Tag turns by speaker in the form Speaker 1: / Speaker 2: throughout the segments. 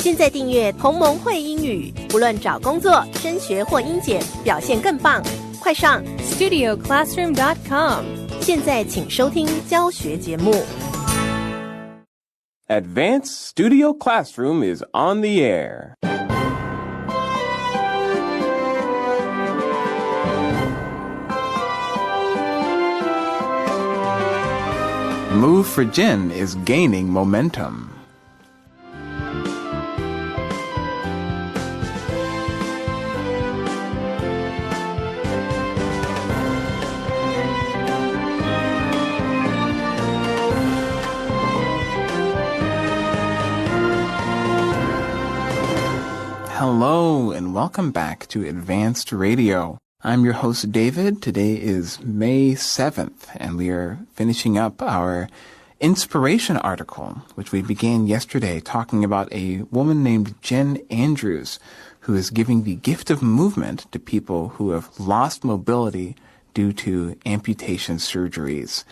Speaker 1: 现在订阅同盟会英语，不论找工作、升学或英检，表现更棒。快上 StudioClassroom.com， 现在请收听教学节目。
Speaker 2: Advanced Studio Classroom is on the air.
Speaker 3: Move for Jen is gaining momentum. Hello and welcome back to Advanced Radio. I'm your host, David. Today is May 7th, and we are finishing up our inspiration article, which we began yesterday talking about a woman named Jen Andrews, who is giving the gift of movement to people who have lost mobility due to amputation surgeries.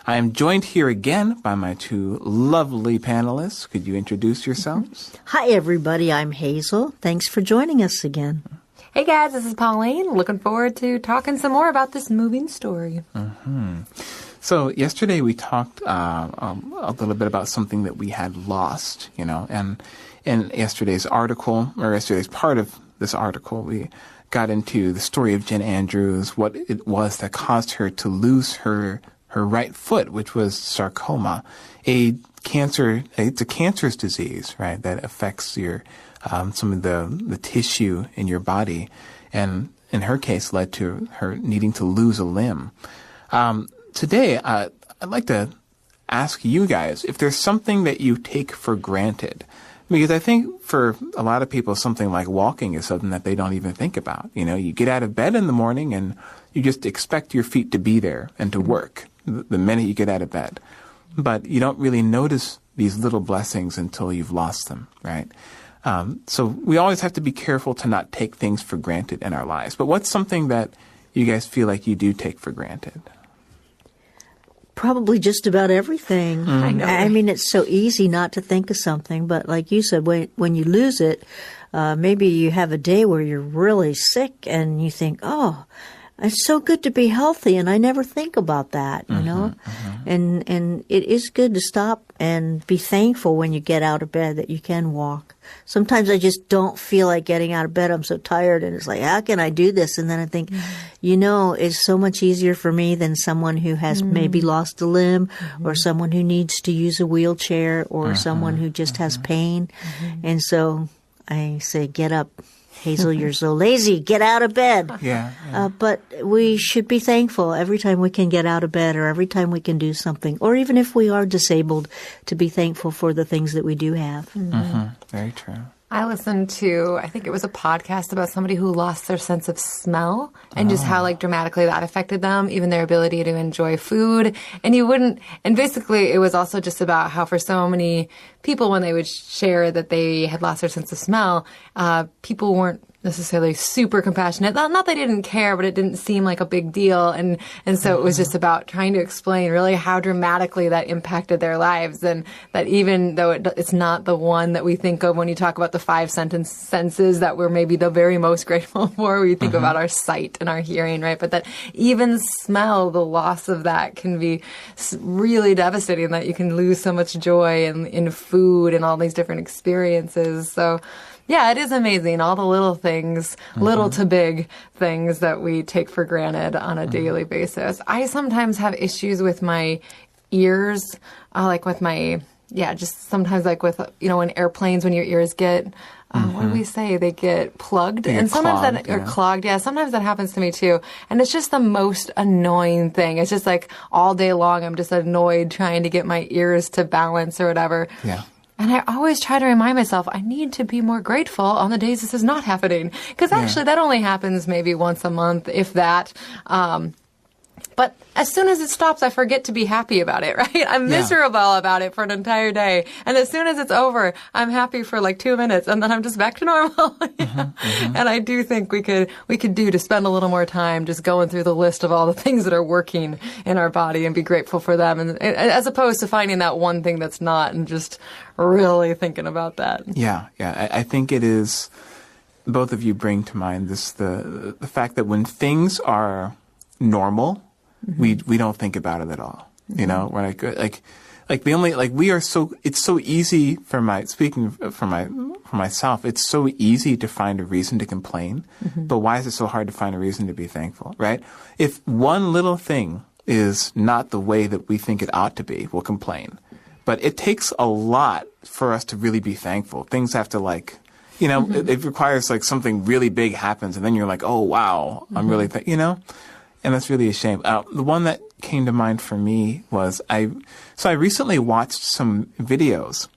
Speaker 3: I am joined here again by my two lovely panelists. Could you introduce yourselves?
Speaker 4: Hi, everybody. I'm Hazel. Thanks for joining us again.
Speaker 5: Hey guys, this is Pauline. Looking forward to talking some more about this moving story.
Speaker 3: So yesterday we talked a little bit about something that we had lost, and in yesterday's article, or yesterday's part of this article, we got into the story of Jen Andrews, what it was that caused her to lose her right foot, which was sarcoma, it's a cancerous disease, right, that affects your some of the tissue in your body, and in her case led to her needing to lose a limb. Today, I'd like to ask you guys if there's something that you take for granted, because I think for a lot of people, something like walking is something that they don't even think about. You get out of bed in the morning and you just expect your feet to be there and to work the minute you get out of bed. But you don't really notice these little blessings until you've lost them, right? So we always have to be careful to not take things for granted in our lives. But what's something that you guys feel like you do take for granted?
Speaker 4: Probably just about everything.
Speaker 5: I know.
Speaker 4: I mean, it's so easy not to think of something, but like you said, when you lose it, maybe you have a day where you're really sick and you think, oh, it's so good to be healthy, and I never think about that, you know? And it is good to stop and be thankful when you get out of bed that you can walk. Sometimes I just don't feel like getting out of bed. I'm so tired, and it's like, how can I do this? And then I think, it's so much easier for me than someone who has maybe lost a limb, or someone who needs to use a wheelchair, or someone who just has pain. And so I say, get up. Hazel, you're so lazy. Get out of bed.
Speaker 3: Yeah.
Speaker 4: But we should be thankful every time we can get out of bed, or every time we can do something, or even if we are disabled, to be thankful for the things that we do have.
Speaker 3: Very true.
Speaker 5: I listened to, I think it was a podcast about somebody who lost their sense of smell and just how dramatically that affected them, even their ability to enjoy food. And basically it was also just about how for so many people, when they would share that they had lost their sense of smell, people weren't necessarily super compassionate. Not they didn't care, but it didn't seem like a big deal. And so it was just about trying to explain really how dramatically that impacted their lives. And that even though it's not the one that we think of when you talk about the 5 senses that we're maybe the very most grateful for, we think about our sight and our hearing, right? But that even smell, the loss of that can be really devastating, that you can lose so much joy in food and all these different experiences. So yeah, it is amazing. All the little things, little to big things that we take for granted on a daily basis. I sometimes have issues with my ears, just sometimes with, in airplanes when your ears get, what do we say? They get plugged.
Speaker 3: They get
Speaker 5: and sometimes
Speaker 3: clogged,
Speaker 5: or clogged. Yeah, sometimes that happens to me too. And it's just the most annoying thing. It's just all day long I'm just annoyed trying to get my ears to balance or whatever.
Speaker 3: Yeah.
Speaker 5: And I always try to remind myself, I need to be more grateful on the days this is not happening. Because actually that only happens maybe once a month, if that. But as soon as it stops, I forget to be happy about it, right? I'm miserable about it for an entire day. And as soon as it's over, I'm happy for like 2 minutes and then I'm just back to normal. And I do think we could do to spend a little more time just going through the list of all the things that are working in our body and be grateful for them. And as opposed to finding that one thing that's not and just really thinking about that.
Speaker 3: Yeah. I think it is, both of you bring to mind this, the fact that when things are normal, we don't think about it at all. You know, we're we are so, it's so easy speaking for myself, it's so easy to find a reason to complain, but why is it so hard to find a reason to be thankful, right? If one little thing is not the way that we think it ought to be, we'll complain. But it takes a lot for us to really be thankful. Things have to it requires like something really big happens and then you're like, oh wow, I'm really, and that's really a shame. The one that came to mind for me was I recently watched some videos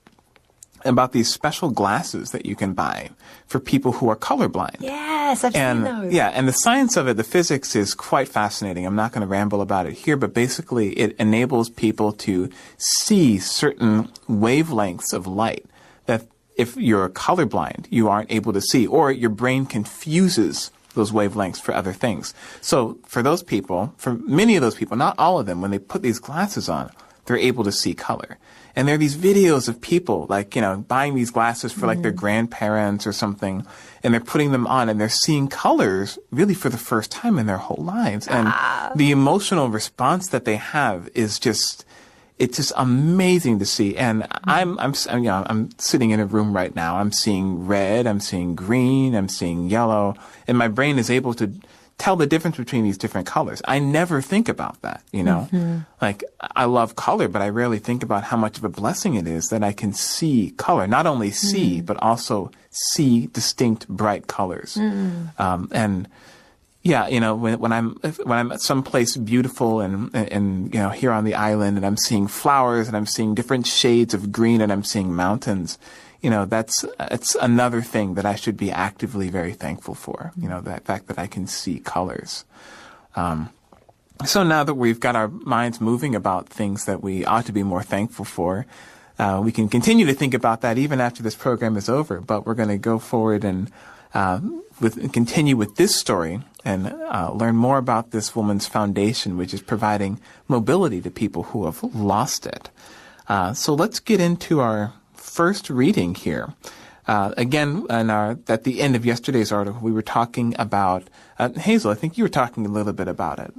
Speaker 3: about these special glasses that you can buy for people who are colorblind.
Speaker 5: Yes, I've seen those.
Speaker 3: Yeah, and the science of it, the physics is quite fascinating. I'm not going to ramble about it here, but basically it enables people to see certain wavelengths of light that if you're colorblind, you aren't able to see, or your brain confuses those wavelengths for other things. So for those people, for many of those people, not all of them, when they put these glasses on, they're able to see color. And there are these videos of people buying these glasses for like their grandparents or something, and they're putting them on and they're seeing colors really for the first time in their whole lives. And the emotional response that they have is it's just amazing to see. And I'm sitting in a room right now. I'm seeing red, I'm seeing green, I'm seeing yellow, and my brain is able to tell the difference between these different colors. I never think about that, Like, I love color, but I rarely think about how much of a blessing it is that I can see color. Not only see, but also see distinct, bright colors. And yeah, when I'm at some place beautiful and here on the island and I'm seeing flowers and I'm seeing different shades of green and I'm seeing mountains, it's another thing that I should be actively very thankful for. That fact that I can see colors. So now that we've got our minds moving about things that we ought to be more thankful for, we can continue to think about that even after this program is over. But we're going to go forward and continue with this story and learn more about this woman's foundation, which is providing mobility to people who have lost it. So let's get into our first reading here. Again, at the end of yesterday's article, we were talking about, Hazel, I think you were talking a little bit about it,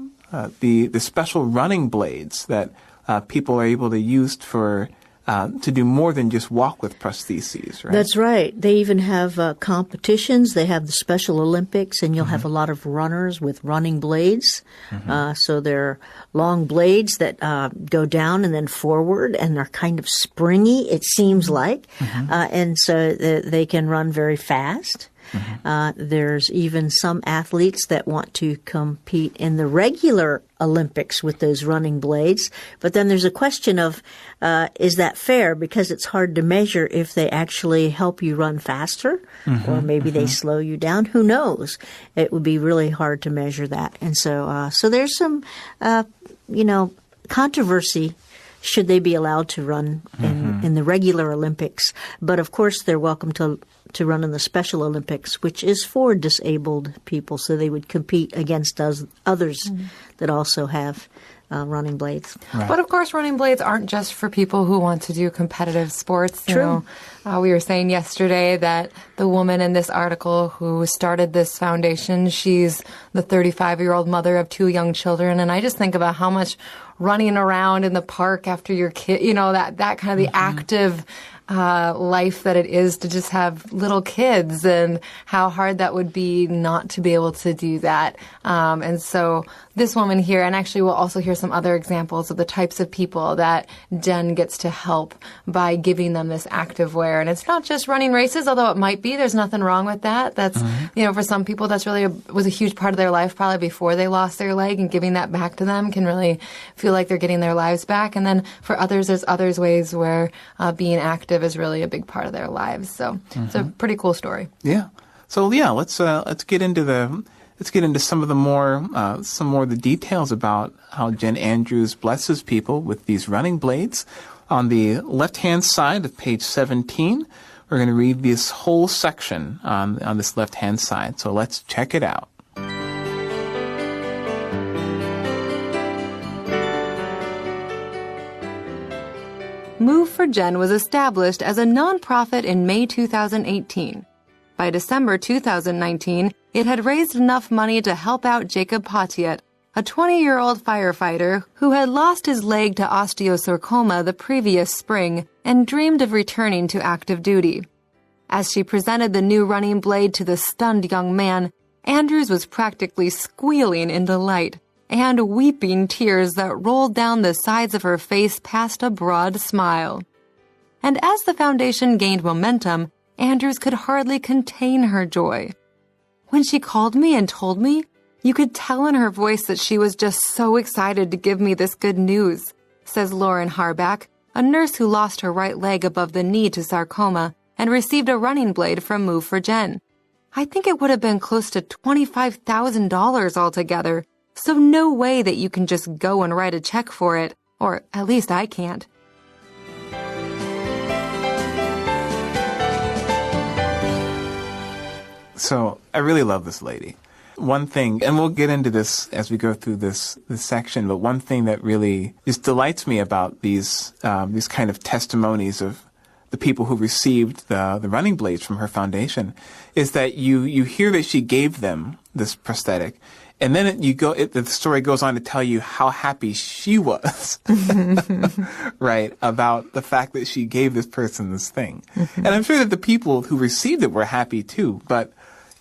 Speaker 3: the special running blades that people are able to use to do more than just walk with prostheses, right?
Speaker 4: That's right. They even have competitions. They have the Special Olympics, and you'll have a lot of runners with running blades. So they're long blades that go down and then forward, and they're kind of springy, it seems like. And so they can run very fast. There's even some athletes that want to compete in the regular Olympics with those running blades. But then there's a question of, is that fair? Because it's hard to measure if they actually help you run faster or maybe they slow you down. Who knows? It would be really hard to measure that. And so there's some, controversy. Should they be allowed to run in the regular Olympics? But of course, they're welcome to run in the Special Olympics, which is for disabled people. So they would compete against others that also have running blades.
Speaker 5: Right. But of course, running blades aren't just for people who want to do competitive sports.
Speaker 4: True.
Speaker 5: We were saying yesterday that the woman in this article who started this foundation, she's the 35-year-old mother of 2 young children. And I just think about how much running around in the park after your kid, that kind of the active life that it is to just have little kids and how hard that would be not to be able to do that. And so this woman here, and actually we'll also hear some other examples of the types of people that Jen gets to help by giving them this active wear. And it's not just running races, although it might be. There's nothing wrong with that. That's, for some people, that's really was a huge part of their life probably before they lost their leg, and giving that back to them can really feel like they're getting their lives back. And then for others, there's others ways where being active is really a big part of their lives. So it's a pretty cool story.
Speaker 3: Yeah. So let's get into let's get into some more of the details about how Jen Andrews blesses people with these running blades. On the left-hand side of page 17, we're going to read this whole section on this left-hand side. So let's check it out.
Speaker 5: Move for Jen was established as a nonprofit in May 2018. By December 2019, it had raised enough money to help out Jacob Patiet, a 20-year-old firefighter who had lost his leg to osteosarcoma the previous spring and dreamed of returning to active duty. As she presented the new running blade to the stunned young man, Andrews was practically squealing in delight and weeping tears that rolled down the sides of her face past a broad smile. And as the foundation gained momentum, Andrews could hardly contain her joy. When she called me and told me, you could tell in her voice that she was just so excited to give me this good news, says Lauren Harback, a nurse who lost her right leg above the knee to sarcoma and received a running blade from Move for Jen. I think it would have been close to $25,000 altogether, so no way that you can just go and write a check for it, or at least I can't.
Speaker 3: So I really love this lady. One thing, and we'll get into this as we go through this section, but one thing that really just delights me about these kind of testimonies of the people who received the running blades from her foundation is that you hear that she gave them this prosthetic, and then the story goes on to tell you how happy she was, right, about the fact that she gave this person this thing. And I'm sure that the people who received it were happy too, but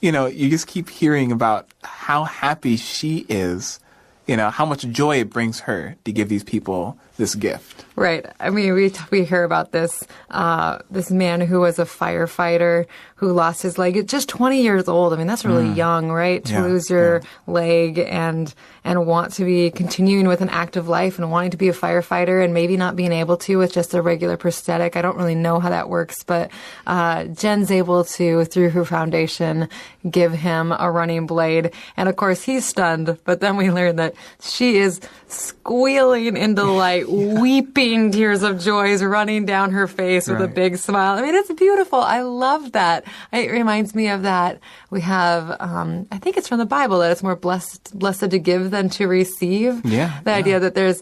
Speaker 3: you just keep hearing about how happy she is, how much joy it brings her to give these people this gift.
Speaker 5: Right. I mean, we hear about this man who was a firefighter who lost his leg at just 20 years old. I mean, that's really young, right? To lose your leg and want to be continuing with an active life and wanting to be a firefighter and maybe not being able to with just a regular prosthetic. I don't really know how that works, but Jen's able to, through her foundation, give him a running blade. And of course, he's stunned, but then we learn that she is squealing in delight, weeping tears of joy running down her face with a big smile. I mean, it's beautiful. I love that. It reminds me of that. We have, I think it's from the Bible, that it's more blessed to give than to receive.
Speaker 3: Yeah.
Speaker 5: The idea that there's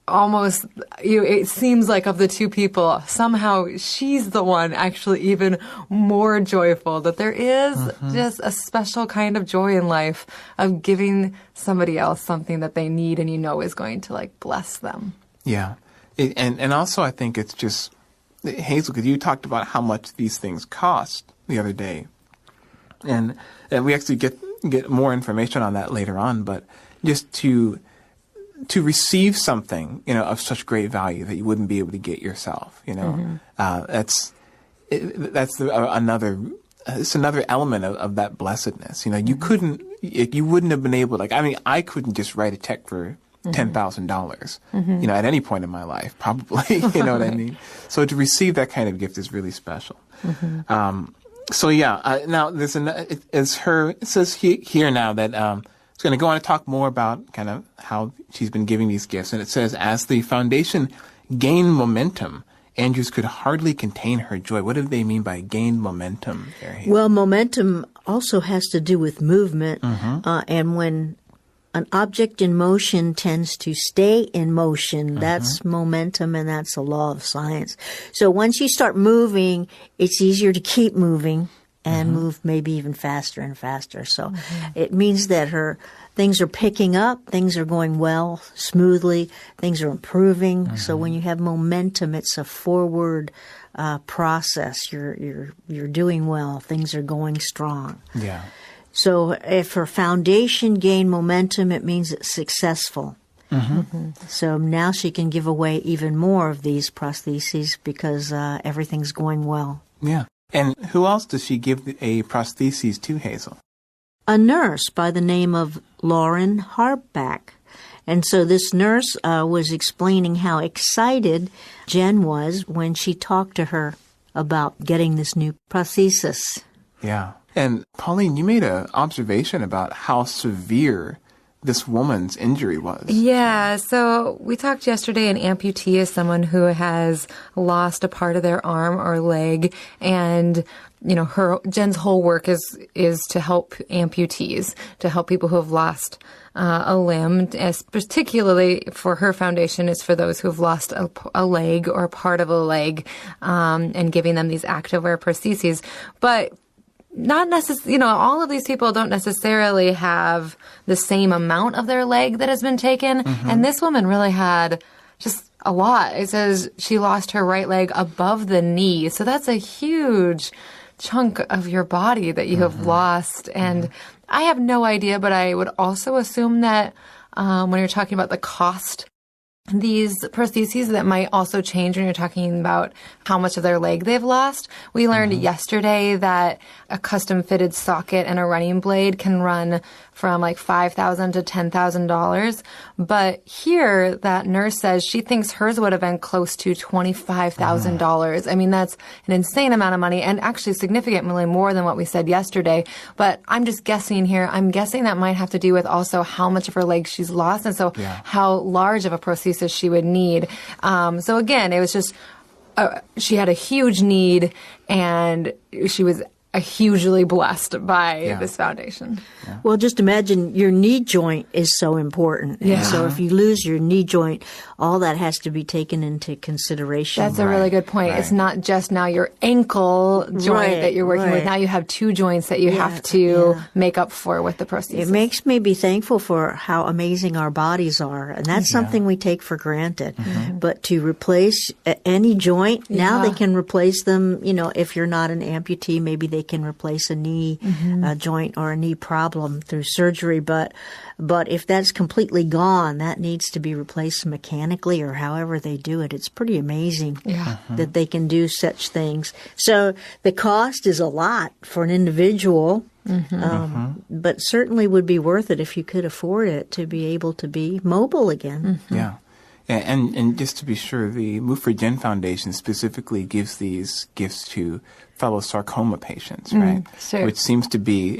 Speaker 5: almost, it seems like of the two people, somehow she's the one actually even more joyful, that there is just a special kind of joy in life of giving somebody else something that they need and is going to bless them.
Speaker 3: Yeah. And also I think it's just, Hazel, because you talked about how much these things cost the other day. And we actually get more information on that later on, but just to receive something, of such great value that you wouldn't be able to get yourself, that's another element of that blessedness. You wouldn't have been able to, I couldn't just write a check for $10,000, at any point in my life, probably, you know what I mean? So to receive that kind of gift is really special. Now it says here now that, it's going to go on to talk more about kind of how she's been giving these gifts. And it says, as the foundation gained momentum, Andrews could hardly contain her joy. What do they mean by gain momentum there?
Speaker 4: Well, momentum also has to do with movement. And when an object in motion tends to stay in motion, that's momentum, and that's a law of science. So once you start moving, it's easier to keep moving and move maybe even faster and faster. So it means that things are picking up, things are going well, smoothly, things are improving. So when you have momentum, it's a forward process. You're doing well, things are going strong.
Speaker 3: Yeah.
Speaker 4: So if her foundation gained momentum, it means it's successful. So now she can give away even more of these prostheses because everything's going well.
Speaker 3: Yeah. And who else does she give a prosthesis to, Hazel?
Speaker 4: A nurse by the name of Lauren Harback. And so this nurse was explaining how excited Jen was when she talked to her about getting this new prosthesis.
Speaker 3: Yeah. And Pauline, you made an observation about how severe this woman's injury was.
Speaker 5: Yeah, so we talked yesterday, an amputee is someone who has lost a part of their arm or leg, and Jen's whole work is to help amputees, to help people who have lost a limb, as particularly for her foundation is for those who have lost a leg or part of a leg, and giving them these activewear prostheses. But not necessarily, all of these people don't necessarily have the same amount of their leg that has been taken. Mm-hmm. And this woman really had just a lot. It says she lost her right leg above the knee. So that's a huge chunk of your body that you have lost. And I have no idea, but I would also assume that when you're talking about the cost, these prostheses, that might also change when you're talking about how much of their leg they've lost. We learned yesterday that a custom fitted socket and a running blade can run from like $5,000 to $10,000. But here, that nurse says she thinks hers would have been close to $25,000. I mean, that's an insane amount of money, and actually significantly more than what we said yesterday. But I'm just guessing here. I'm guessing that might have to do with also how much of her leg she's lost, and so how large of a prosthesis she would need. So again, it was just she had a huge need, and she was hugely blessed by this foundation.
Speaker 4: Yeah. Well, just imagine your knee joint is so important.
Speaker 5: Yeah.
Speaker 4: And so if you lose your knee joint, all that has to be taken into consideration.
Speaker 5: That's a really good point. Right. It's not just now your ankle joint that you're working with. Now you have two joints that you have to make up for with the prosthesis.
Speaker 4: It makes me be thankful for how amazing our bodies are. And that's something we take for granted. Mm-hmm. But to replace any joint, now they can replace them. If you're not an amputee, maybe they can replace a knee joint or a knee problem through surgery. But if that's completely gone, that needs to be replaced mechanically or however they do it. It's pretty amazing that they can do such things. So the cost is a lot for an individual, but certainly would be worth it if you could afford it to be able to be mobile again.
Speaker 3: Mm-hmm. Yeah. And just to be sure, the Move for Jen Foundation specifically gives these gifts to fellow sarcoma patients, right?
Speaker 5: Sure.
Speaker 3: Which seems to be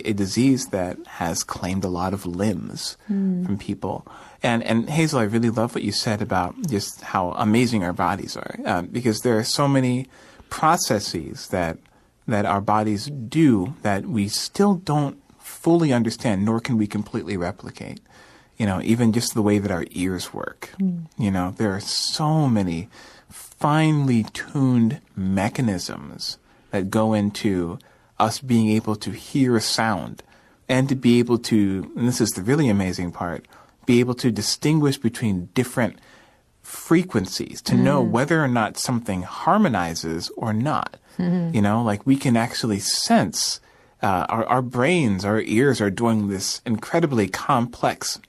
Speaker 3: a disease that has claimed a lot of limbs from people. And Hazel, I really love what you said about just how amazing our bodies are, because there are so many processes that our bodies do that we still don't fully understand, nor can we completely replicate. Even just the way that our ears work. There are so many finely tuned mechanisms that go into us being able to hear a sound and to be able to, and this is the really amazing part, be able to distinguish between different frequencies to know whether or not something harmonizes or not. Like we can actually sense our brains, our ears are doing this incredibly complex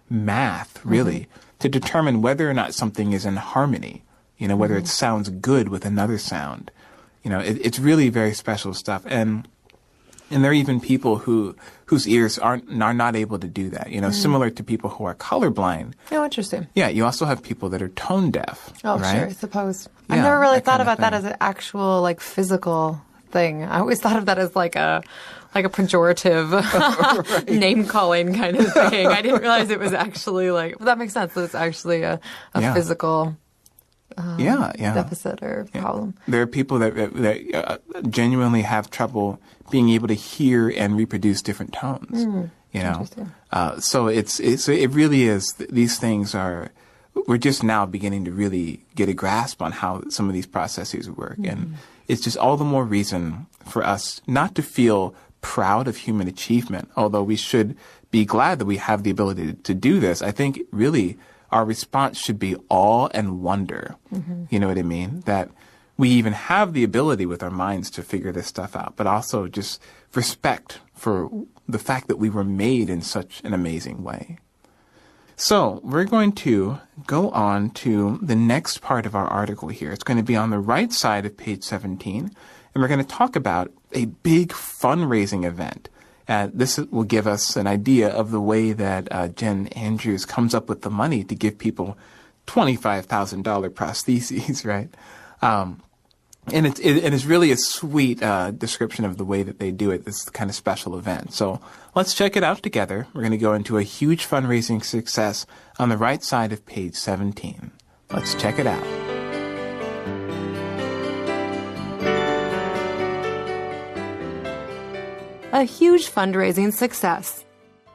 Speaker 3: math, really, to determine whether or not something is in harmony, whether it sounds good with another sound. It's really very special stuff. And there are even people whose ears are not able to do that, similar to people who are colorblind.
Speaker 5: Oh, interesting.
Speaker 3: Yeah, you also have people that are tone deaf.
Speaker 5: Oh,
Speaker 3: right?
Speaker 5: sure, I suppose. I've never really thought about that as an actual, physical thing. I always thought of that as like a pejorative name-calling kind of thing. I didn't realize it was actually well, that makes sense. That it's actually a physical deficit or problem.
Speaker 3: There are people that genuinely have trouble being able to hear and reproduce different tones. So it really is. These things are. We're just now beginning to really get a grasp on how some of these processes work, and it's just all the more reason for us not to feel proud of human achievement, although we should be glad that we have the ability to do this. I think really our response should be awe and wonder. You know what I mean? That we even have the ability with our minds to figure this stuff out, but also just respect for the fact that we were made in such an amazing way. So we're going to go on to the next part of our article here. It's going to be on the right side of page 17, and we're going to talk about a big fundraising event. This will give us an idea of the way that Jen Andrews comes up with the money to give people $25,000 prostheses, right? And it's really a sweet description of the way that they do it, this kind of special event. So let's check it out together. We're going to go into a huge fundraising success on the right side of page 17. Let's check it out.
Speaker 5: A huge fundraising success.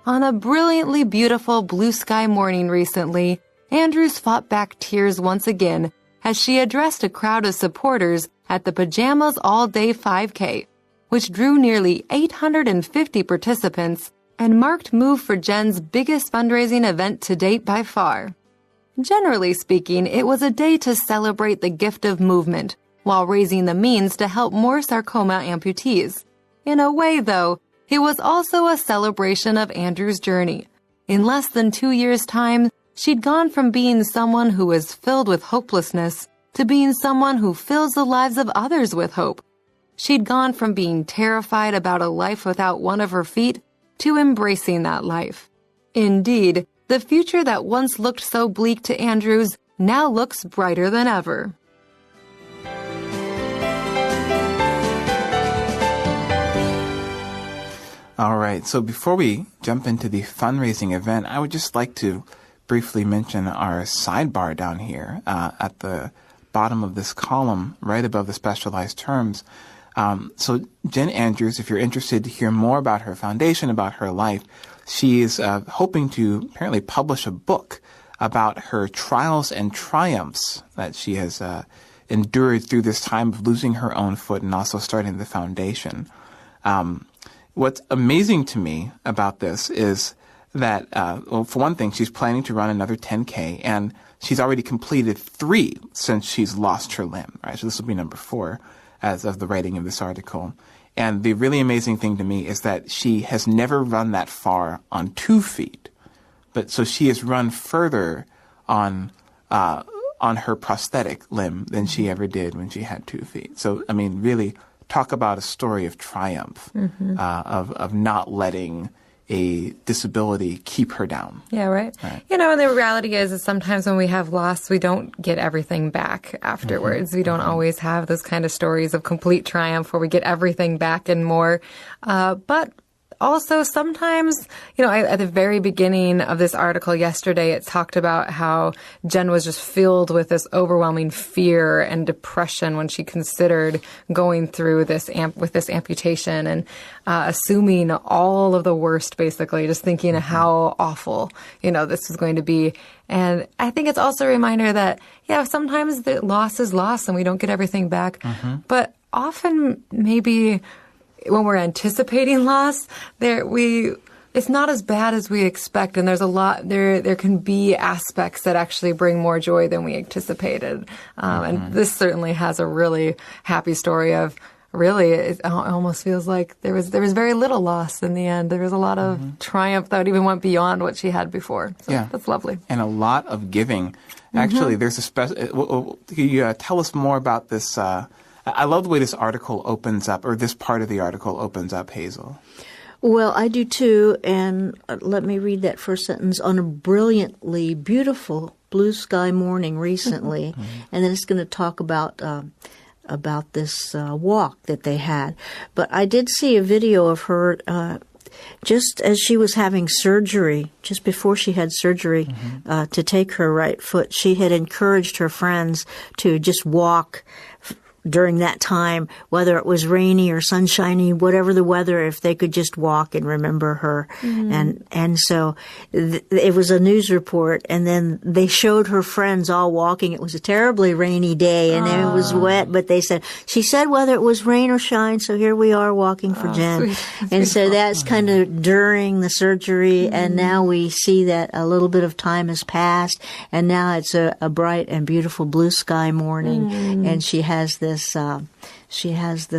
Speaker 5: On a brilliantly beautiful blue sky morning recently, Andrews fought back tears once again as she addressed a crowd of supporters at the Pajamas All-Day 5K, which drew nearly 850 participants and marked Move for Jen's biggest fundraising event to date by far. Generally speaking, it was a day to celebrate the gift of movement while raising the means to help more sarcoma amputees. In a way, though, it was also a celebration of Andrew's journey. In less than 2 years' time, she'd gone from being someone who was filled with hopelessness to being someone who fills the lives of others with hope. She'd gone from being terrified about a life without one of her feet to embracing that life. Indeed, the future that once looked so bleak to Andrews now looks brighter than ever.
Speaker 3: All right, so before we jump into the fundraising event, I would just like to briefly mention our sidebar down here at the bottom of this column, right above the specialized terms. So Jen Andrews, if you're interested to hear more about her foundation, about her life, she is hoping to apparently publish a book about her trials and triumphs that she has endured through this time of losing her own foot and also starting the foundation. What's amazing to me about this is that, well, for one thing, she's planning to run another 10K, and she's already completed 3 since she's lost her limb, right? So this will be number 4 as of the writing of this article. And the really amazing thing to me is that she has never run that far on 2 feet. But so she has run further on her prosthetic limb than she ever did when she had 2 feet. So, I mean, really talk about a story of triumph, of not letting a disability keep her down.
Speaker 5: Yeah, right. You know, and the reality is sometimes when we have loss, we don't get everything back afterwards. We don't always have those kind of stories of complete triumph where we get everything back and more. But also sometimes, you know, at the very beginning of this article yesterday, it talked about how Jen was just filled with this overwhelming fear and depression when she considered going through this with this amputation and assuming all of the worst, basically, just thinking of how awful, you know, this is going to be. And I think it's also a reminder that, yeah, sometimes the loss is loss and we don't get everything back. But often maybe when we're anticipating loss, it's not as bad as we expect, and there's a lot there can be aspects that actually bring more joy than we anticipated. And this certainly has a really happy story of really it almost feels like there was very little loss in the end. There was a lot of triumph that even went beyond what she had before. So yeah, that's lovely.
Speaker 3: And a lot of giving. Actually, there's a special. Can you tell us more about this? I love the way this article opens up, or this part of the article opens up, Hazel.
Speaker 4: Well, I do too, and let me read that first sentence. On a brilliantly beautiful blue sky morning recently, and then it's going to talk about this walk that they had. But I did see a video of her just as she was having surgery, just before she had surgery to take her right foot. She had encouraged her friends to just walk during that time, whether it was rainy or sunshiny, whatever the weather, if they could just walk and remember her. And so it was a news report, and then they showed her friends all walking. It was a terribly rainy day, and it was wet, but she said whether it was rain or shine, so here we are walking for Jen.
Speaker 5: Sweet.
Speaker 4: And so that's kind of during the surgery, and now we see that a little bit of time has passed, and now it's a bright and beautiful blue sky morning, and she has this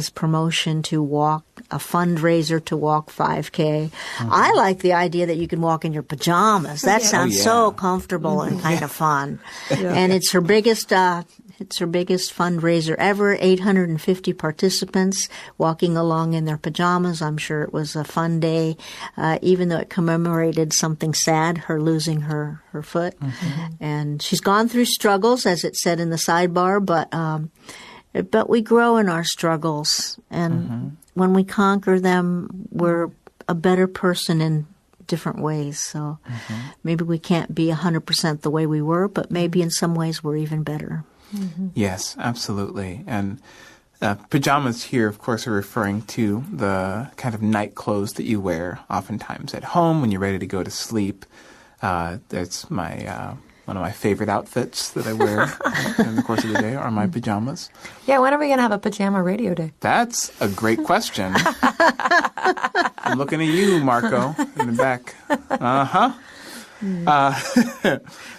Speaker 4: promotion to walk, a fundraiser to walk 5K. I like the idea that you can walk in your pajamas. That sounds so comfortable and kind of fun. And it's her biggest fundraiser ever. 850 participants walking along in their pajamas. I'm sure it was a fun day, even though it commemorated something sad, her losing her foot. And she's gone through struggles, as it said in the sidebar, but but we grow in our struggles. And when we conquer them, we're a better person in different ways. So maybe we can't be 100% the way we were, but maybe in some ways we're even better.
Speaker 3: Yes, absolutely. And pajamas here, of course, are referring to the kind of night clothes that you wear oftentimes at home when you're ready to go to sleep. That's my one of my favorite outfits that I wear in the course of the day are my pajamas.
Speaker 5: Yeah, when are we going to have a pajama radio day?
Speaker 3: That's a great question. I'm looking at you, Marco, in the back. Uh-huh.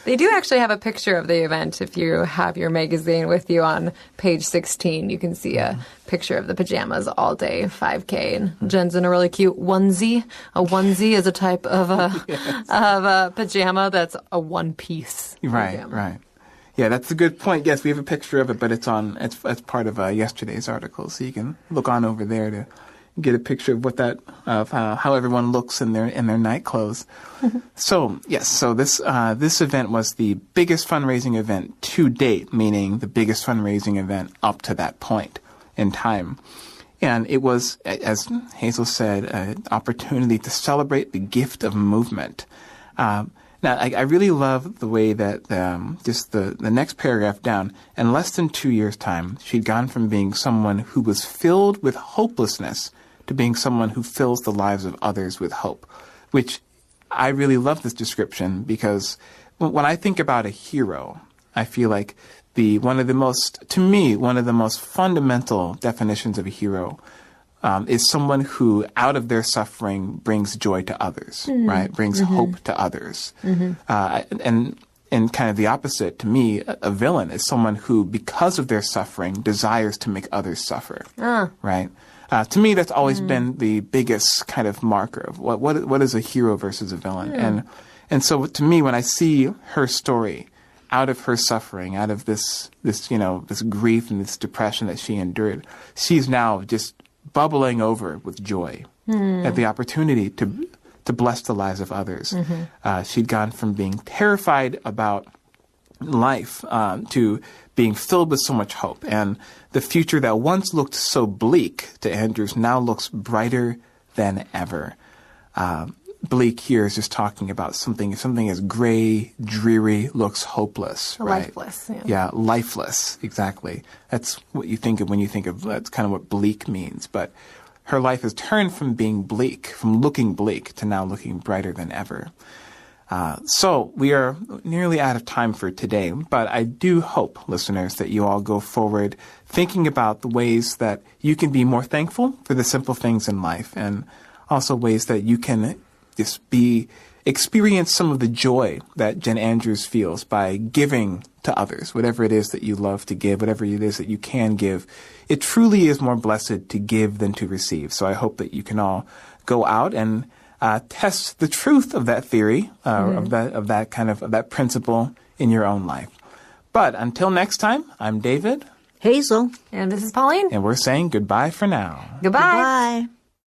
Speaker 5: They do actually have a picture of the event. If you have your magazine with you on page 16, you can see a picture of the pajamas all day 5K. And Jen's in a really cute onesie. A onesie is a type of a pajama that's a one-piece pajama.
Speaker 3: Right. Yeah, that's a good point. Yes, we have a picture of it, but it's part of yesterday's article, so you can look on over there to get a picture of how everyone looks in their night clothes. So this event was the biggest fundraising event to date, meaning the biggest fundraising event up to that point in time. And it was, as Hazel said, an opportunity to celebrate the gift of movement. Now, I really love the way that just the next paragraph down, in less than 2 years' time, she'd gone from being someone who was filled with hopelessness to being someone who fills the lives of others with hope, which I really love this description because when I think about a hero, I feel like one of the most fundamental definitions of a hero is someone who, out of their suffering, brings joy to others, right? Brings hope to others. And kind of the opposite, to me, a villain is someone who, because of their suffering, desires to make others suffer, right? To me, that's always been the biggest kind of marker of what is a hero versus a villain. And so to me, when I see her story, out of her suffering, out of this grief and this depression that she endured, she's now just bubbling over with joy at the opportunity to bless the lives of others. She'd gone from being terrified about life to being filled with so much hope. And the future that once looked so bleak to Andrews now looks brighter than ever. Bleak here is just talking about something as gray, dreary, looks hopeless. Right?
Speaker 5: Lifeless.
Speaker 3: Yeah, lifeless. Exactly. That's what you think of when you think of, that's kind of what bleak means. But her life has turned from being bleak, from looking bleak, to now looking brighter than ever. So we are nearly out of time for today, but I do hope, listeners, that you all go forward thinking about the ways that you can be more thankful for the simple things in life, and also ways that you can just experience some of the joy that Jen Andrews feels by giving to others, whatever it is that you love to give, whatever it is that you can give. It truly is more blessed to give than to receive. So I hope that you can all go out and test the truth of that theory, of that principle in your own life. But until next time, I'm David.
Speaker 4: Hazel.
Speaker 5: And this is Pauline.
Speaker 3: And we're saying goodbye for now.
Speaker 5: Goodbye.
Speaker 4: Bye.